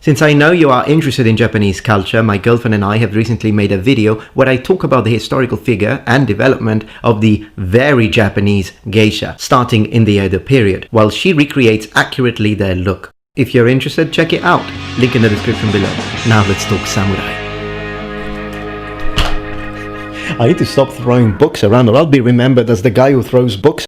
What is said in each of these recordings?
Since I know you are interested in Japanese culture, my girlfriend and I have recently made a video where I talk about the historical figure and development of the very Japanese geisha, starting in the Edo period, while she recreates accurately their look. If you're interested, check it out. Link in the description below. Now let's talk samurai. I need to stop throwing books around or I'll be remembered as the guy who throws books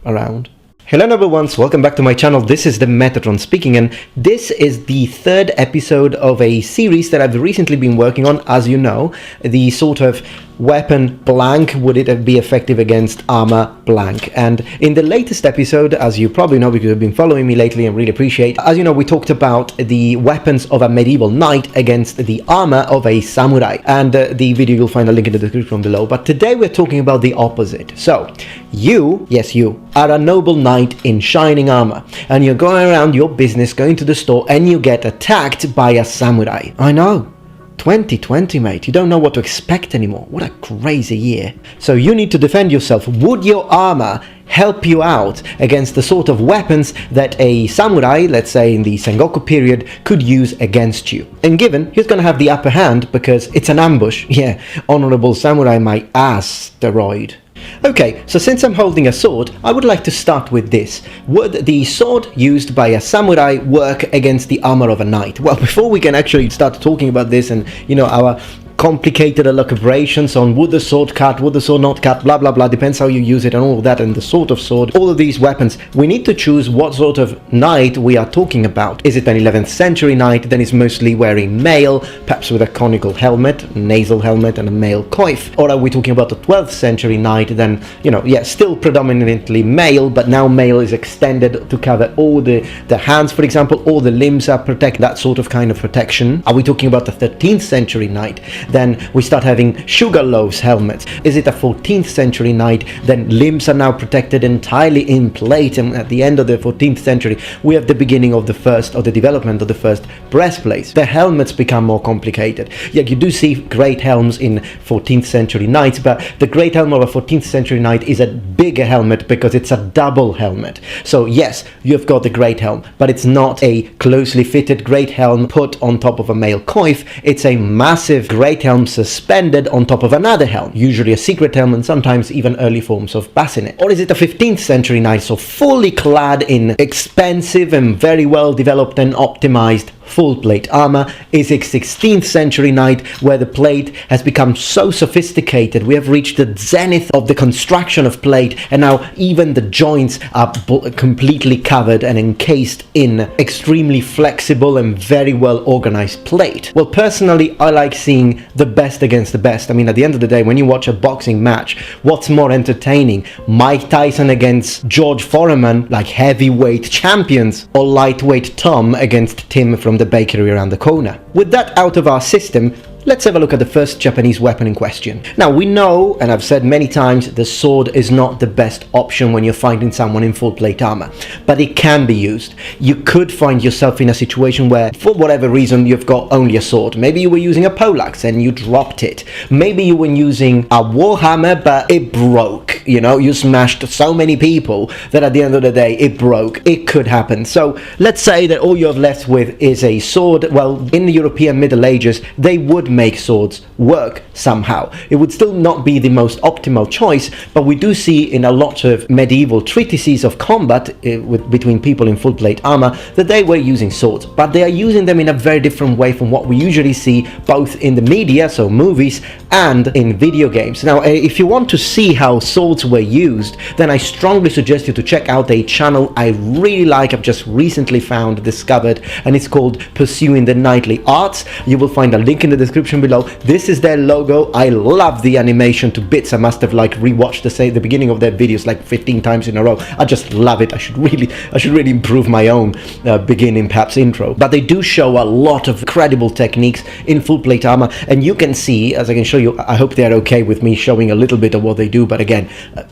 around. Hello number ones, welcome back to my channel. This is the Metatron speaking, and this is the third episode of a series that I've recently been working on. As you know, the sort of weapon blank, would it be effective against armor blank? And in the latest episode, as you probably know because you've been following me lately and really appreciate, as you know, we talked about the weapons of a medieval knight against the armor of a samurai, and the video you'll find a link in the description below. But today we're talking about the opposite. So you, yes you, are a noble knight in shining armor, and you're going around your business, going to the store, and you get attacked by a samurai. I know, 2020, mate, you don't know what to expect anymore. What a crazy year. So you need to defend yourself. Would your armor help you out against the sort of weapons that a samurai, let's say in the Sengoku period, could use against you? And given he's going to have the upper hand because it's an ambush, yeah, honorable samurai, my asteroid. Okay, so since I'm holding a sword, I would like to start with this. Would the sword used by a samurai work against the armor of a knight? Well, before we can actually start talking about this and, you know, our complicated elaborations on would the sword cut, would the sword not cut, blah blah blah, depends how you use it and all of that, and the sort of sword, all of these weapons, we need to choose what sort of knight we are talking about. Is it an 11th century knight, then it's mostly wearing mail, perhaps with a conical helmet, nasal helmet and a mail coif? Or are we talking about a 12th century knight, then, you know, yeah, still predominantly male, but now mail is extended to cover all the hands, for example, all the limbs are protected, that sort of kind of protection. Are we talking about the 13th century knight? Then we start having sugar loaves helmets. Is it a 14th century knight? Then limbs are now protected entirely in plate, and at the end of the 14th century we have the beginning of the development of the first breastplates. The helmets become more complicated. Yeah, you do see great helms in 14th century knights, but the great helm of a 14th century knight is a bigger helmet because it's a double helmet. So yes, you've got the great helm, but it's not a closely fitted great helm put on top of a mail coif. It's a massive great helm suspended on top of another helm, usually a secret helm and sometimes even early forms of bassinet. Or is it a 15th century knight, so fully clad in expensive and very well developed and optimized full plate armor? Is it 16th century knight, where the plate has become so sophisticated, we have reached the zenith of the construction of plate, and now even the joints are completely covered and encased in extremely flexible and very well organized plate? Well, personally, I like seeing the best against the best. I mean, at the end of the day, when you watch a boxing match, what's more entertaining? Mike Tyson against George Foreman, like heavyweight champions, or lightweight Tom against Tim from the bakery around the corner? With that out of our system, let's have a look at the first Japanese weapon in question. Now, we know, and I've said many times, the sword is not the best option when you're fighting someone in full plate armor, but it can be used. You could find yourself in a situation where, for whatever reason, you've got only a sword. Maybe you were using a poleaxe and you dropped it. Maybe you were using a warhammer, but it broke. You know, you smashed so many people that at the end of the day, it broke. It could happen. So let's say that all you have left with is a sword. Well, in the European Middle Ages, they would make swords work somehow. It would still not be the most optimal choice, but we do see in a lot of medieval treatises of combat between people in full plate armor that they were using swords, but they are using them in a very different way from what we usually see both in the media, so movies, and in video games. Now, if you want to see how swords were used, then I strongly suggest you to check out a channel I really like, I've just recently discovered, and it's called Pursuing the Knightly Arts. You will find a link in the description below. This is their logo. I love the animation to bits. I must have like rewatched the beginning of their videos like 15 times in a row. I just love it. I should really improve my own beginning, perhaps intro. But they do show a lot of credible techniques in full plate armor, and you can see, as I can show you, I hope they're okay with me showing a little bit of what they do, but again,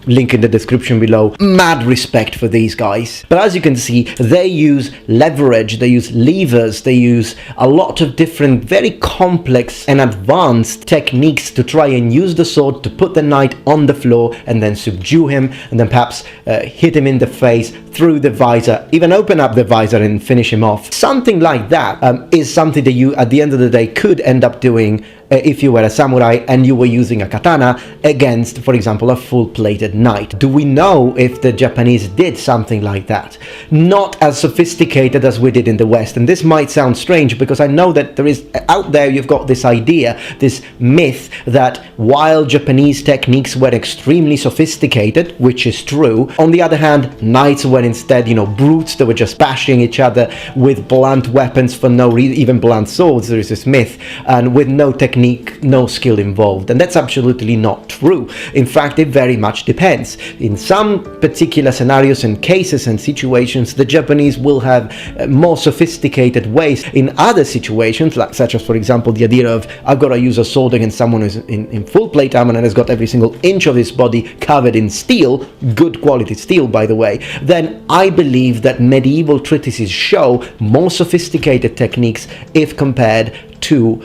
link in the description below. Mad respect for these guys. But as you can see, they use leverage, they use levers, they use a lot of different very complex and advanced techniques to try and use the sword to put the knight on the floor and then subdue him, and then perhaps hit him in the face, through the visor, even open up the visor and finish him off. Something like that is something that you, at the end of the day, could end up doing if you were a samurai and you were using a katana against, for example, a full-plated knight. Do we know if the Japanese did something like that? Not as sophisticated as we did in the West, and this might sound strange because I know that there is, out there you've got this idea, this myth that while Japanese techniques were extremely sophisticated, which is true, on the other hand, knights were instead, brutes that were just bashing each other with blunt weapons for no reason, even blunt swords. There is this myth, and with no technique, no skill involved, and that's absolutely not true. In fact, it very much depends. In some particular scenarios and cases and situations, the Japanese will have more sophisticated ways. In other situations, like such as, for example, the idea of I've got to use a sword against someone who's in full plate armor and has got every single inch of his body covered in steel, good quality steel by the way, then I believe that medieval treatises show more sophisticated techniques if compared to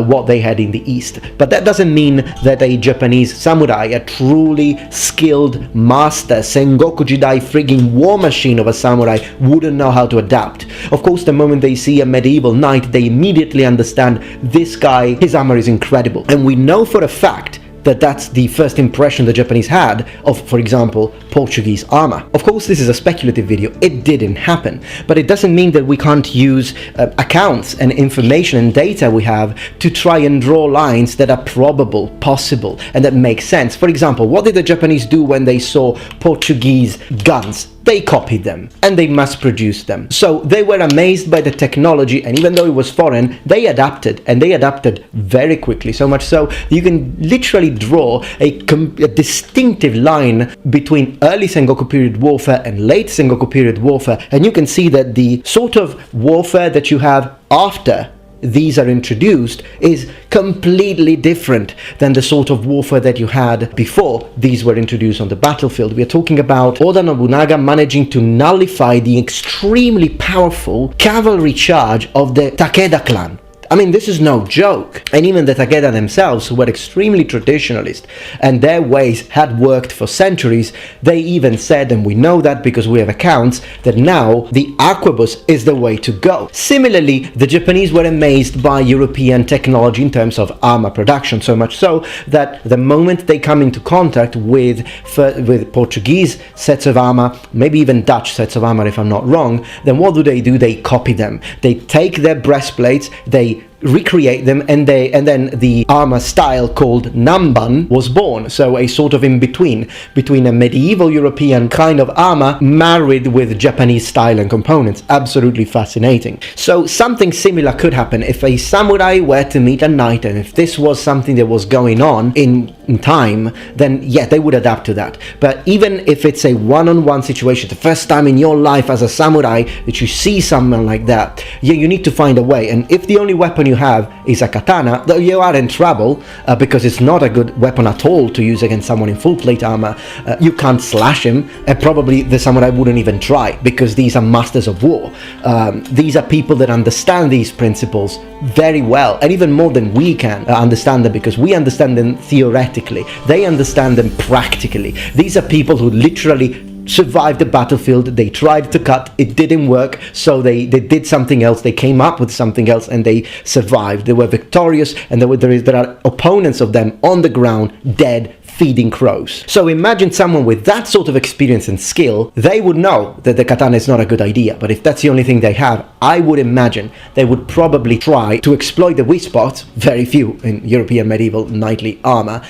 what they had in the East. But that doesn't mean that a Japanese samurai, a truly skilled master, Sengoku Jidai frigging war machine of a samurai, wouldn't know how to adapt. Of course, the moment they see a medieval knight, they immediately understand this guy, his armor is incredible. And we know for a fact that that's the first impression the Japanese had of, for example, Portuguese armor. Of course, this is a speculative video. It didn't happen, but it doesn't mean that we can't use accounts and information and data we have to try and draw lines that are probable, possible, and that make sense. For example, what did the Japanese do when they saw Portuguese guns? They copied them and they mass-produced them. So they were amazed by the technology, and even though it was foreign, they adapted, and they adapted very quickly. So much so you can literally draw a distinctive line between early Sengoku period warfare and late Sengoku period warfare, and you can see that the sort of warfare that you have after these are introduced is completely different than the sort of warfare that you had before these were introduced on the battlefield. We are talking about Oda Nobunaga managing to nullify the extremely powerful cavalry charge of the Takeda clan. I mean, this is no joke. And even the Takeda themselves, who were extremely traditionalist, and their ways had worked for centuries, they even said, and we know that because we have accounts, that now the arquebus is the way to go. Similarly, the Japanese were amazed by European technology in terms of armor production, so much so that the moment they come into contact with Portuguese sets of armor, maybe even Dutch sets of armor if I'm not wrong, then what do? They copy them. They take their breastplates, they recreate them, and then the armor style called Namban was born. So a sort of in between a medieval European kind of armor married with Japanese style and components. Absolutely fascinating. So something similar could happen if a samurai were to meet a knight, and if this was something that was going on in time, then yeah, they would adapt to that. But even if it's a one-on-one situation, the first time in your life as a samurai that you see someone like that, yeah, you need to find a way. And if the only weapon you have is a katana, though you are in trouble because it's not a good weapon at all to use against someone in full plate armor. You can't slash him, and probably the samurai wouldn't even try, because these are masters of war. These are people that understand these principles very well, and even more than we can understand them, because we understand them theoretically. They understand them practically. These are people who literally survived the battlefield. They tried to cut, it didn't work, so they did something else, they came up with something else, and they survived. They were victorious, and there are opponents of them on the ground, dead, feeding crows. So imagine someone with that sort of experience and skill. They would know that the katana is not a good idea, but if that's the only thing they have, I would imagine they would probably try to exploit the weak spots, very few in European medieval knightly armor,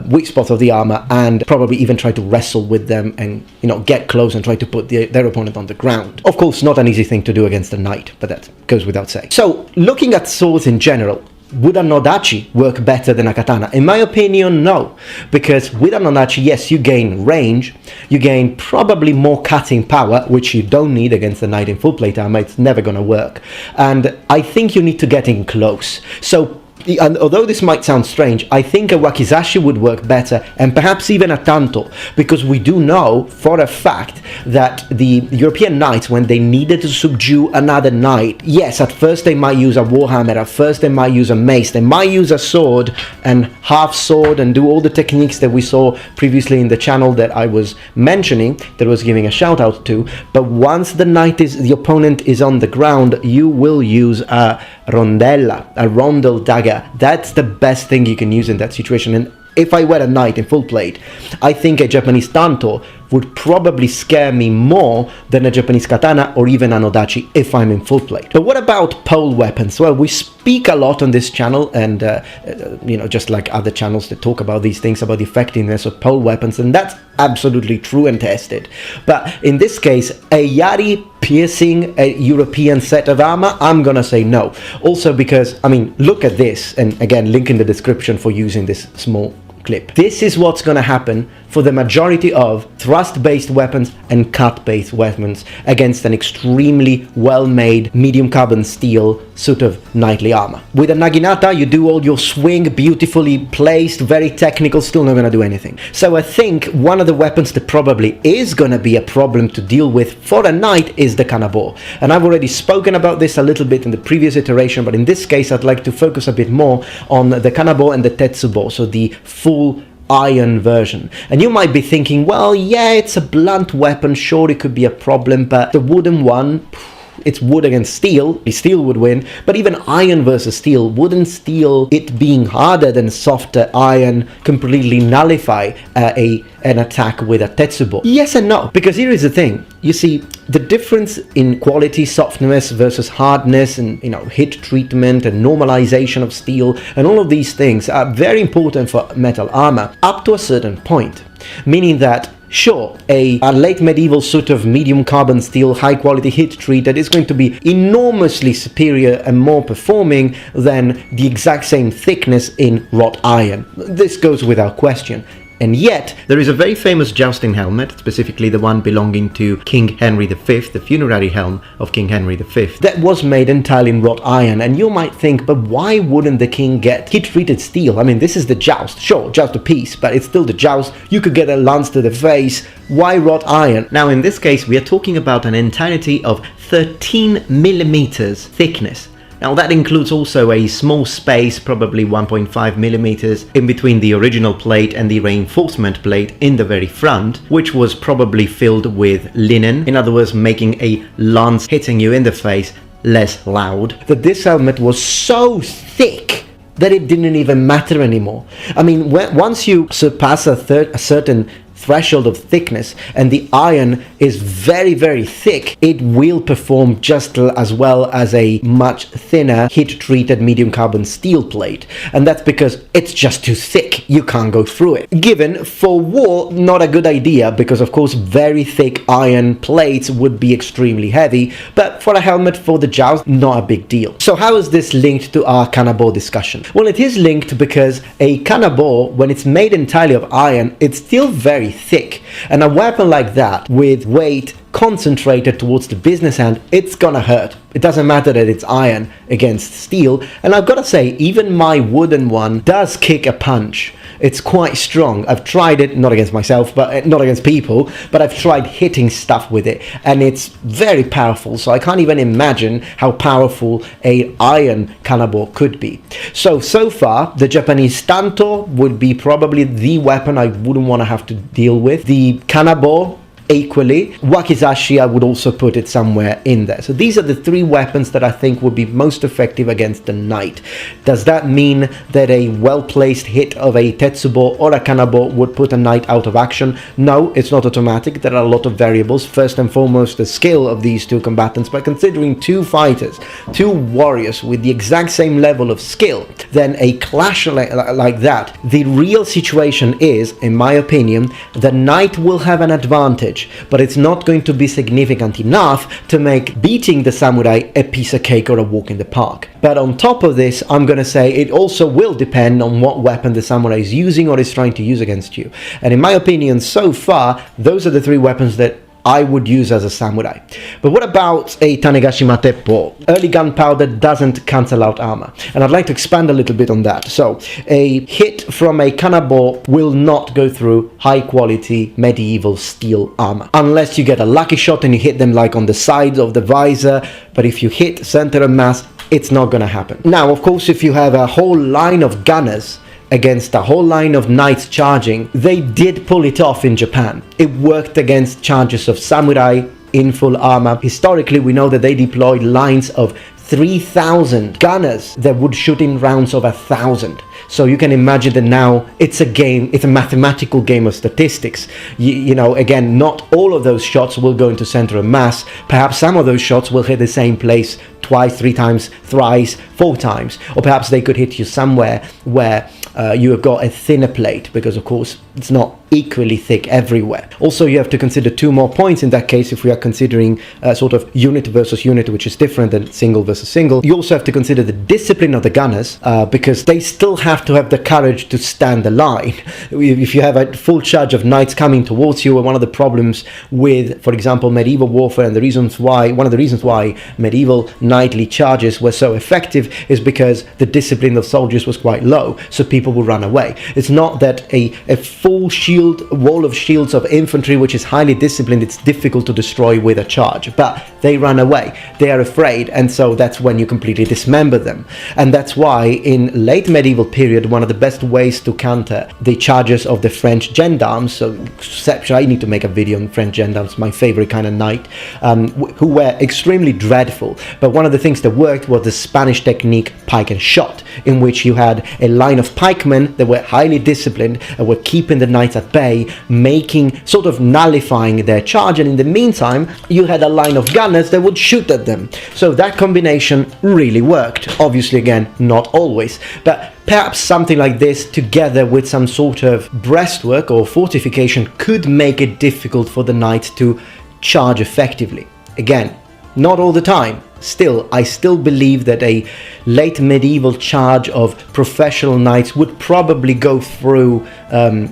weak spots of the armor, and probably even try to wrestle with them and, get close and try to put their opponent on the ground. Of course, not an easy thing to do against a knight, but that goes without saying. So, looking at swords in general, would a nodachi work better than a katana? In my opinion, no. Because with a nodachi, yes, you gain range, you gain probably more cutting power, which you don't need against a knight in full plate armor. It's never going to work. And I think you need to get in close. So And although this might sound strange, I think a wakizashi would work better, and perhaps even a tanto, because we do know for a fact that the European knights, when they needed to subdue another knight, yes, at first they might use a warhammer, at first they might use a mace, they might use a sword and half sword and do all the techniques that we saw previously in the channel that I was mentioning, that I was giving a shout out to, but once the opponent is on the ground, you will use a rondella, a rondel dagger. That's the best thing you can use in that situation. And if I were a knight in full plate, I think a Japanese tanto would probably scare me more than a Japanese katana or even an odachi if I'm in full plate. But what about pole weapons? Well, we speak a lot on this channel, and just like other channels that talk about these things, about the effectiveness of pole weapons, and that's absolutely true and tested. But in this case, a yari piercing a European set of armor, I'm gonna say no. Also because, I mean, look at this, and again, link in the description for using this small clip. This is what's going to happen for the majority of thrust-based weapons and cut-based weapons against an extremely well-made medium carbon steel suit of knightly armor. With a naginata, you do all your swing beautifully placed, very technical, still not going to do anything. So I think one of the weapons that probably is going to be a problem to deal with for a knight is the kanabo. And I've already spoken about this a little bit in the previous iteration, but in this case I'd like to focus a bit more on the kanabo and the tetsubo, so the full iron version. And you might be thinking, well, yeah, it's a blunt weapon, sure, it could be a problem, but the wooden one, it's wood against steel, steel would win, but even iron versus steel, wouldn't steel, it being harder than softer iron, completely nullify an attack with a tetsubo? Yes and no, because here is the thing. You see, the difference in quality, softness versus hardness, and hit treatment and normalization of steel, and all of these things are very important for metal armor up to a certain point, meaning that sure, a late medieval suit of medium carbon steel, high quality heat treated is going to be enormously superior and more performing than the exact same thickness in wrought iron. This goes without question. And yet, there is a very famous jousting helmet, specifically the one belonging to King Henry V, the funerary helm of King Henry V, that was made entirely in wrought iron. And you might think, but why wouldn't the king get heat-treated steel? I mean, this is the joust. Sure, joust a piece, but it's still the joust. You could get a lance to the face. Why wrought iron? Now, in this case, we are talking about an entirety of 13 millimeters thickness. Now that includes also a small space, probably 1.5 millimeters, in between the original plate and the reinforcement plate in the very front, which was probably filled with linen, in other words, making a lance hitting you in the face less loud. That this helmet was so thick that it didn't even matter anymore. I mean, once you surpass a certain threshold of thickness and the iron is very, very thick, it will perform just as well as a much thinner heat-treated medium carbon steel plate, and that's because it's just too thick. You can't go through it. Given for war, not a good idea, because of course very thick iron plates would be extremely heavy, but for a helmet for the joust, not a big deal. So how is this linked to our kanabo discussion? Well, it is linked because a kanabo, when it's made entirely of iron, it's still very thick, and a weapon like that with weight concentrated towards the business hand, it's gonna hurt. It doesn't matter that it's iron against steel, and I've got to say, even my wooden one does kick a punch. It's quite strong. I've tried it, not against myself, but not against people, but I've tried hitting stuff with it, and it's very powerful, so I can't even imagine how powerful a iron kanabo could be. So far, the Japanese tanto would be probably the weapon I wouldn't want to have to deal with. The kanabo, equally. Wakizashi, I would also put it somewhere in there. So these are the three weapons that I think would be most effective against the knight. Does that mean that a well-placed hit of a tetsubo or a kanabo would put a knight out of action? No, it's not automatic. There are a lot of variables. First and foremost, the skill of these two combatants. But considering two fighters, two warriors with the exact same level of skill, then a clash like that, the real situation is, in my opinion, the knight will have an advantage, but it's not going to be significant enough to make beating the samurai a piece of cake or a walk in the park. But on top of this, I'm going to say it also will depend on what weapon the samurai is using or is trying to use against you. And in my opinion, so far, those are the three weapons that I would use as a samurai. But what about a Tanegashima Teppo? Early gunpowder doesn't cancel out armor. And I'd like to expand a little bit on that. So a hit from a kanabo will not go through high quality medieval steel armor. Unless you get a lucky shot and you hit them like on the sides of the visor. But if you hit center and mass, it's not gonna happen. Now, of course, if you have a whole line of gunners against a whole line of knights charging, they did pull it off in Japan. It worked against charges of samurai in full armor. Historically, we know that they deployed lines of 3,000 gunners that would shoot in rounds of 1,000. So you can imagine that now it's a game, it's a mathematical game of statistics. You know, again, not all of those shots will go into center of mass. Perhaps some of those shots will hit the same place twice, 3 times, thrice, 4 times. Or perhaps they could hit you somewhere where you have got a thinner plate, because of course it's not equally thick everywhere. Also, you have to consider 2 more points in that case if we are considering sort of unit versus unit, which is different than single versus single. You also have to consider the discipline of the gunners, because they still have to have the courage to stand the line. If you have a full charge of knights coming towards you, and one of the problems with, for example, medieval warfare, and one of the reasons why medieval knightly charges were so effective is because the discipline of soldiers was quite low, so people will run away. It's not that a full wall of shields of infantry, which is highly disciplined, it's difficult to destroy with a charge, but they run away, they are afraid, and so that's when you completely dismember them. And that's why in late medieval period, one of the best ways to counter the charges of the French gendarmes, so I need to make a video on French gendarmes, my favorite kind of knight, who were extremely dreadful, but one of the things that worked was the Spanish technique pike and shot, in which you had a line of pikemen that were highly disciplined and were keeping the knights at bay, sort of nullifying their charge, and in the meantime you had a line of gunners that would shoot at them. So that combination really worked. Obviously, again, not always, but perhaps something like this together with some sort of breastwork or fortification could make it difficult for the knights to charge effectively. Again, not all the time. Still, I still believe that a late medieval charge of professional knights would probably go through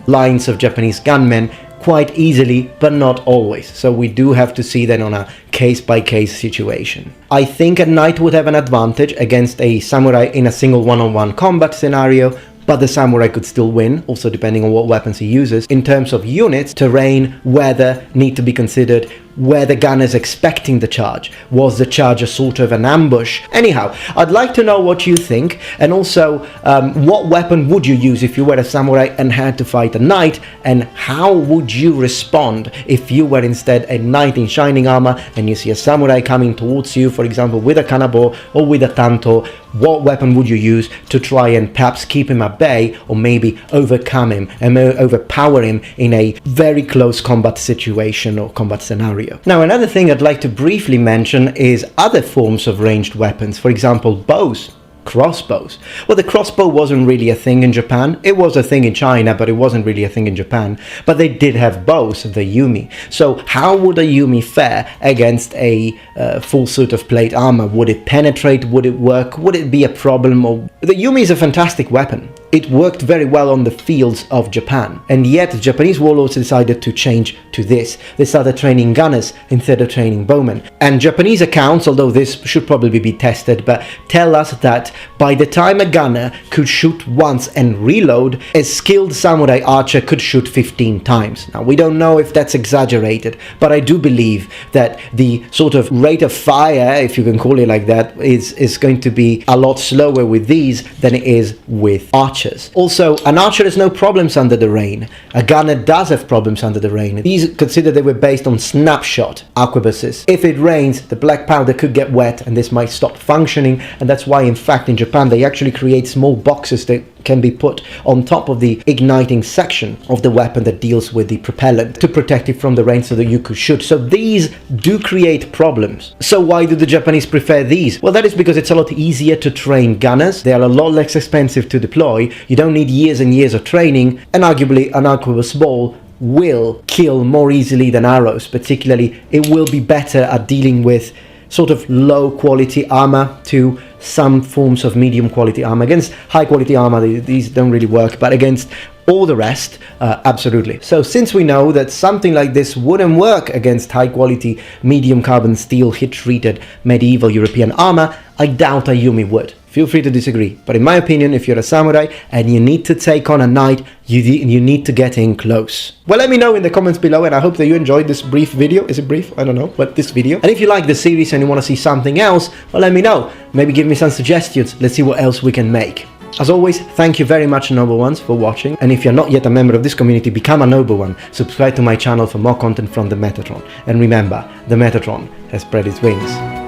lines of Japanese gunmen quite easily, but not always. So we do have to see that on a case-by-case situation. I think a knight would have an advantage against a samurai in a single one-on-one combat scenario, but the samurai could still win, also depending on what weapons he uses. In terms of units, terrain, weather need to be considered. Were the gunners expecting the charge? Was the charge a sort of an ambush? Anyhow, I'd like to know what you think, and also what weapon would you use if you were a samurai and had to fight a knight, and how would you respond if you were instead a knight in shining armor and you see a samurai coming towards you, for example with a kanabo or with a tanto? What weapon would you use to try and perhaps keep him at bay, or maybe overcome him and overpower him in a very close combat situation or combat scenario? Now, another thing I'd like to briefly mention is other forms of ranged weapons, for example bows, crossbows. Well, the crossbow wasn't really a thing in Japan. It was a thing in China, but it wasn't really a thing in Japan. But they did have bows, the yumi. So how would a yumi fare against a full suit of plate armor? Would it penetrate? Would it work? Would it be a problem? Or the yumi is a fantastic weapon. It worked very well on the fields of Japan, and yet the Japanese warlords decided to change to this. They started training gunners instead of training bowmen. And Japanese accounts, although this should probably be tested, but tell us that by the time a gunner could shoot once and reload, a skilled samurai archer could shoot 15 times. Now, we don't know if that's exaggerated, but I do believe that the sort of rate of fire, if you can call it like that, is going to be a lot slower with these than it is with archers. Also, an archer has no problems under the rain. A gunner does have problems under the rain. These consider they were based on snapshot arquebuses. If it rains, the black powder could get wet and this might stop functioning, and that's why in fact in Japan they actually create small boxes that can be put on top of the igniting section of the weapon that deals with the propellant to protect it from the rain so that you could shoot. So these do create problems. So why do the Japanese prefer these? Well, that is because it's a lot easier to train gunners. They are a lot less expensive to deploy. You don't need years and years of training, and arguably an arquebus ball will kill more easily than arrows. Particularly, it will be better at dealing with sort of low quality armor to some forms of medium quality armor. Against high quality armor, these don't really work, but against all the rest, absolutely. So since we know that something like this wouldn't work against high quality medium carbon steel heat treated medieval European armor, I doubt a Yumi would. Feel free to disagree, but in my opinion, if you're a samurai and you need to take on a knight, you need to get in close. Well, let me know in the comments below, and I hope that you enjoyed this brief video. Is it brief? I don't know, but this video. And if you like the series and you want to see something else, well, let me know. Maybe give me some suggestions. Let's see what else we can make. As always, thank you very much, Noble Ones, for watching. And if you're not yet a member of this community, become a Noble One. Subscribe to my channel for more content from the Metatron. And remember, the Metatron has spread its wings.